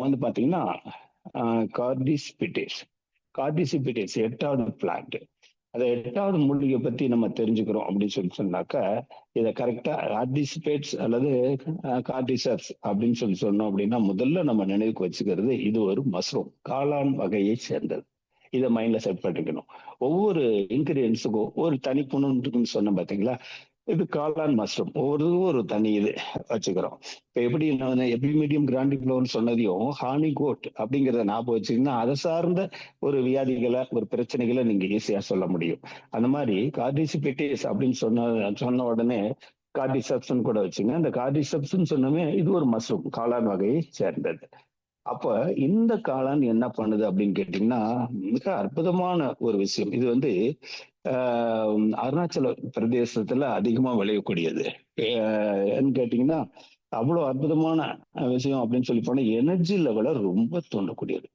வந்து பாத்தீங்கன்னா கார்டிசிபிடேஸ். கார்டிசிபிடேஸ் 8வது பிளான்ட். அந்த 8வது மூலிகை பத்தி நம்ம தெரிஞ்சுக்கிறோம் அப்படின்னு சொன்னாக்கா, இதை கரெக்டா கார்டிசிபேட்ஸ் அல்லது கார்டிசப்ஸ் அப்படின்னு சொன்னோம் அப்படின்னா, முதல்ல நம்ம நினைவுக்கு வச்சுக்கிறது இது ஒரு மஷ்ரூம், காளான் வகையை சேர்ந்தது. இதை மைண்ட்ல செட் பண்ணிக்கணும். ஒவ்வொரு இன்கிரியன்ஸுக்கும் ஒரு தனிப்புணம் இருக்குன்னு சொன்னேன் பாத்தீங்களா, இது காளான் மஷ்ரூம் ஒவ்வொரு ஒரு தனி இது வச்சுக்கிறோம். இப்ப எப்படி நான் எபிமீடியம் கிராண்டிஃப்ளோர்னு சொன்னதையும் ஹானி கோட் அப்படிங்கிறத ஞாபகம் வச்சுக்கிங்கன்னா, அதை சார்ந்த ஒரு வியாதிகளை ஒரு பிரச்சனைகளை நீங்க ஈஸியா சொல்ல முடியும். அந்த மாதிரி கார்டிசிபெட்டிஸ் அப்படின்னு சொன்ன உடனே கார்டிசப்ஸ்ன்னு கூட வச்சுங்க. அந்த கார்டிசப்ஸ்ன்னு சொன்னமே இது ஒரு மஷ்ரூம், காளான் வகையை சேர்ந்தது. அப்ப இந்த காளான் என்ன பண்ணுது அப்படின்னு கேட்டீங்கன்னா, மிக அற்புதமான ஒரு விஷயம். இது வந்து அருணாச்சல பிரதேசத்துல அதிகமா விளையக்கூடியது. ஏன்னு கேட்டீங்கன்னா, அவ்வளவு அற்புதமான விஷயம் அப்படின்னு சொல்லி போனா, எனர்ஜி லெவலை ரொம்ப தூண்டக்கூடியது.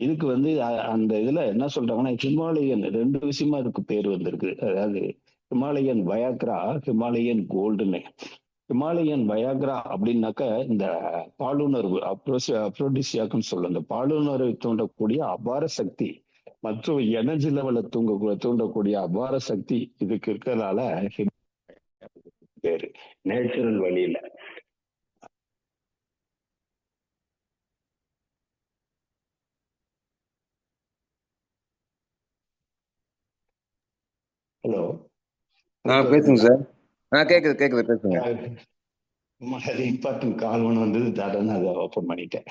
இதுக்கு வந்து அந்த இதுல என்ன சொல்றாங்கன்னா, ஹிமாலயன் 2 விஷயமா இதுக்கு பேர் வந்திருக்கு. அதாவது ஹிமாலயன் வயாக்ரா, ஹிமாலயன் கோல்டுன்னு. ஹிமாலயன் வயாக்ரா அப்படின்னாக்க இந்த பாலுணர்வு அப்ரோடிசியாக்குன்னு சொல்ல, இந்த பாலுணர்வை தூண்டக்கூடிய அபார சக்தி மற்றும் எனர்ஜி லெவலை தூண்டக்கூடிய அபார சக்தி இதுக்கு இருக்கிறதால பேரு நேச்சுரல் வழியில. ஹலோ, பேசுங்க சார். கேக்குது பேசுங்க. இம்பார்ட்டன்ட் கால் ஒன்று வந்தது, தடன்னு அதை ஓப்பன் பண்ணிட்டேன்.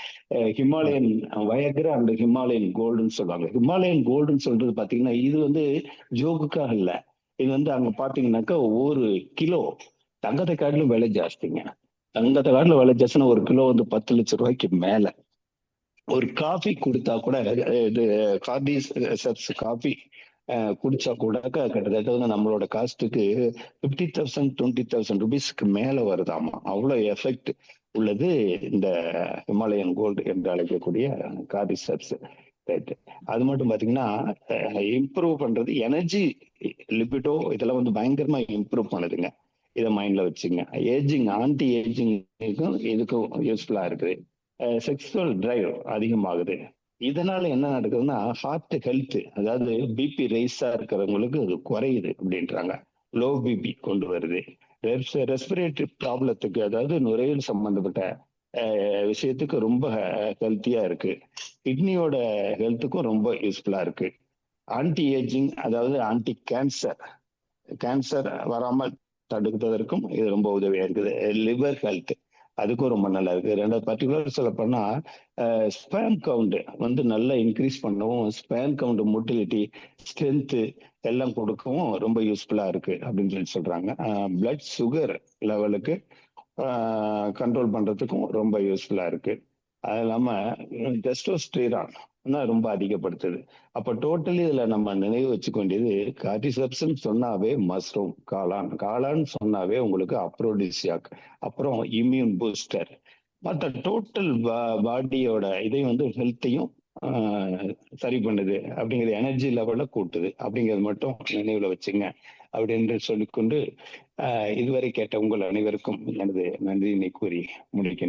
ஹிமாலயன் வயக்ரா அண்ட் ஹிமாலயன் கோல்டுன்னு சொல்லுவாங்க. ஹிமாலயன் கோல்டுன்னு சொல்றது பாத்தீங்கன்னா, இது வந்து ஜோக்குக்காக இல்லை. இது வந்து அங்க பாத்தீங்கன்னாக்கா ஒவ்வொரு கிலோ தங்கத்தை காட்டிலும் விலை ஜாஸ்திங்க. தங்கத்தை காட்டிலும் விலை ஜாஸ்தினா ஒரு கிலோ வந்து 10 லட்சம் ரூபாய்க்கு மேல. ஒரு காஃபி கொடுத்தா கூட இது கார்டிசப்ஸ் காஃபி குடிச்சா கூட கிட்டத்தட்ட வந்து நம்மளோட காஸ்ட்டுக்கு 50,000 20,000 ருபீஸ்க்கு மேல வருதாமா. அவ்வளவு எஃபெக்ட் உள்ளது இந்த ஹிமாலயன் கோல்டு என்று அழைக்கக்கூடிய கார்டிசப்ஸ். ரைட். அது மட்டும் பாத்தீங்கன்னா, இம்ப்ரூவ் பண்றது எனர்ஜி, லிபிடோ இதெல்லாம் வந்து பயங்கரமா இம்ப்ரூவ் பண்ணுதுங்க. இதை மைண்ட்ல வச்சுங்க. ஏஜிங், ஆன்டி ஏஜிங்க்கும் இதுக்கும் யூஸ்ஃபுல்லா இருக்குது. செக்ஸுவல் டிரைவ் அதிகமாகுது. இதனால என்ன நடக்குதுன்னா, ஹார்ட் ஹெல்த், அதாவது பிபி ரைஸா இருக்கிறவங்களுக்கு அது குறையுது அப்படின்றாங்க. லோ பிபி கொண்டு வருது. ரெஸ்பிரேட்டரி ப்ராப்ளத்துக்கு, அதாவது நுரையீரல் சம்பந்தப்பட்ட விஷயத்துக்கு ரொம்ப ஹெல்த்தியா இருக்கு. கிட்னியோட ஹெல்த்துக்கும் ரொம்ப யூஸ்ஃபுல்லா இருக்கு. ஆன்டி ஏஜிங், அதாவது ஆன்டி கேன்சர், கேன்சர் வராமல் தடுப்பதற்கும் இது ரொம்ப உதவியா இருக்குது. லிவர் ஹெல்த், அதுக்கும் ரொம்ப நல்லா இருக்கு. ரெண்டாவது பர்டிகுலர் சொல்ல போனா, ஸ்பேம் கவுண்ட் வந்து நல்லா இன்க்ரீஸ் பண்ணவும், ஸ்பேம் கவுண்ட், மோட்டிலிட்டி, ஸ்ட்ரென்த் எல்லாம் கொடுக்கவும் ரொம்ப யூஸ்ஃபுல்லா இருக்கு அப்படின்னு சொல்றாங்க. பிளட் சுகர் லெவலுக்கு கண்ட்ரோல் பண்றதுக்கும் ரொம்ப யூஸ்ஃபுல்லா இருக்கு. அது இல்லாம டெஸ்டோஸ்டிரான் ரொம்ப அதிகப்படுத்துது. அப்ப டோட்டலி இதுல நம்ம நினைவு வச்சுக்க வேண்டியது, கார்டிசப்ஸ் சொன்னாவே மஷ்ரூம், காளான், காளான் சொன்னாவே உங்களுக்கு அப்ரோடிசியாக், அப்புறம் இம்யூன் பூஸ்டர், மற்ற டோட்டல் பாடியோட இதையும் வந்து ஹெல்த்தையும் சரி பண்ணுது அப்படிங்கிற, எனர்ஜி லெவல கூட்டுது அப்படிங்கிறது மட்டும் நினைவுல வச்சுங்க அப்படின்னு சொல்லிக்கொண்டு, இதுவரை கேட்ட உங்கள் அனைவருக்கும் எனது நன்றியினை கூறி முடிக்கின்றேன்.